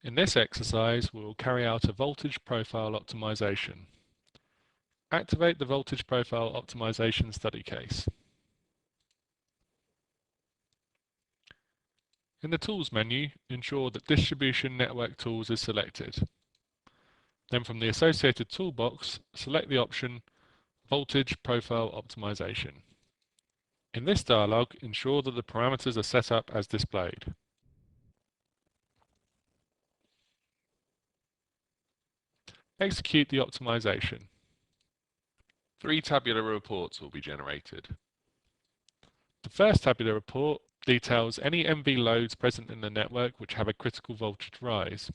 In this exercise, we will carry out a voltage profile optimization. Activate the voltage profile optimization study case. In the Tools menu, ensure that Distribution Network Tools is selected. Then from the associated toolbox, select the option Voltage Profile Optimization. In this dialog, ensure that the parameters are set up as displayed. Execute the optimization. 3 tabular reports will be generated. The first tabular report details any MV loads present in the network which have a critical voltage rise.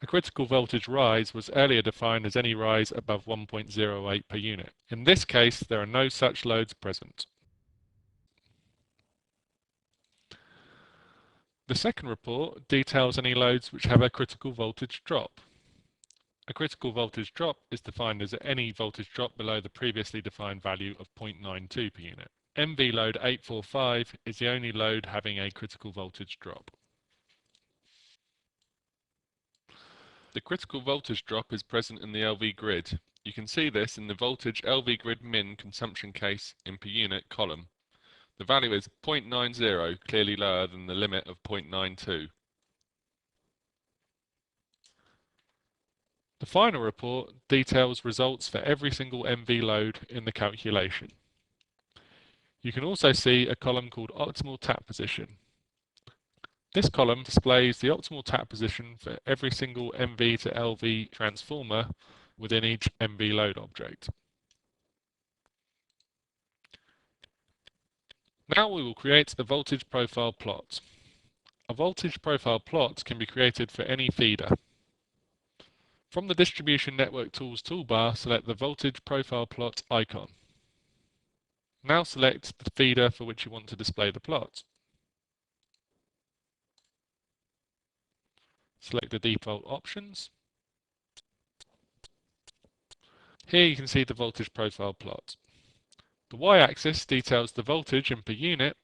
A critical voltage rise was earlier defined as any rise above 1.08 per unit. In this case, there are no such loads present. The second report details any loads which have a critical voltage drop. A critical voltage drop is defined as any voltage drop below the previously defined value of 0.92 per unit. MV load 845 is the only load having a critical voltage drop. The critical voltage drop is present in the LV grid. You can see this in the voltage LV grid min consumption case in per unit column. The value is 0.90, clearly lower than the limit of 0.92. The final report details results for every single MV load in the calculation. You can also see a column called Optimal Tap Position. This column displays the optimal tap position for every single MV to LV transformer within each MV load object. Now we will create a voltage profile plot. A voltage profile plot can be created for any feeder. From the Distribution Network Tools toolbar, select the Voltage Profile Plot icon. Now select the feeder for which you want to display the plot. Select the default options. Here you can see the voltage profile plot. The y-axis details the voltage in per unit,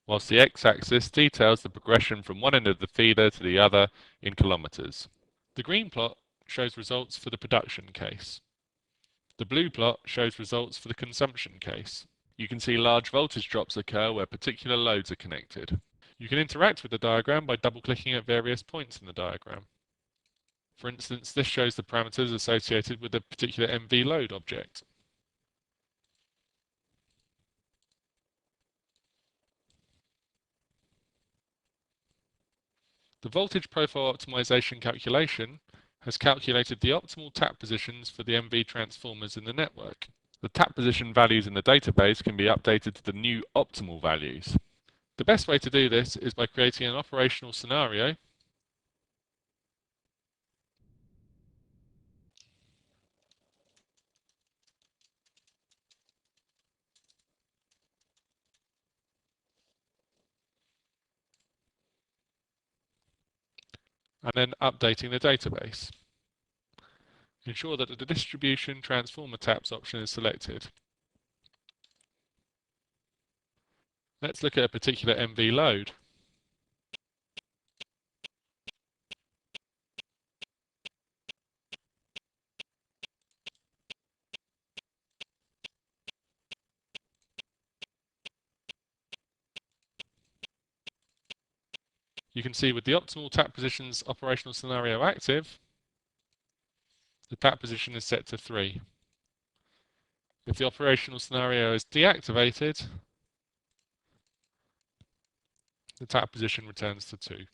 whilst the x-axis details the progression from one end of the feeder to the other in kilometers. The green plot shows results for the production case. The blue plot shows results for the consumption case. You can see large voltage drops occur where particular loads are connected. You can interact with the diagram by double-clicking at various points in the diagram. For instance, this shows the parameters associated with a particular MV load object. The voltage profile optimization calculation has calculated the optimal tap positions for the MV transformers in the network. The tap position values in the database can be updated to the new optimal values. The best way to do this is by creating an operational scenario and then updating the database. Ensure that the distribution transformer taps option is selected. Let's look at a particular MV load. You can see with the optimal tap positions operational scenario active, the tap position is set to 3. If the operational scenario is deactivated, the tap position returns to 2.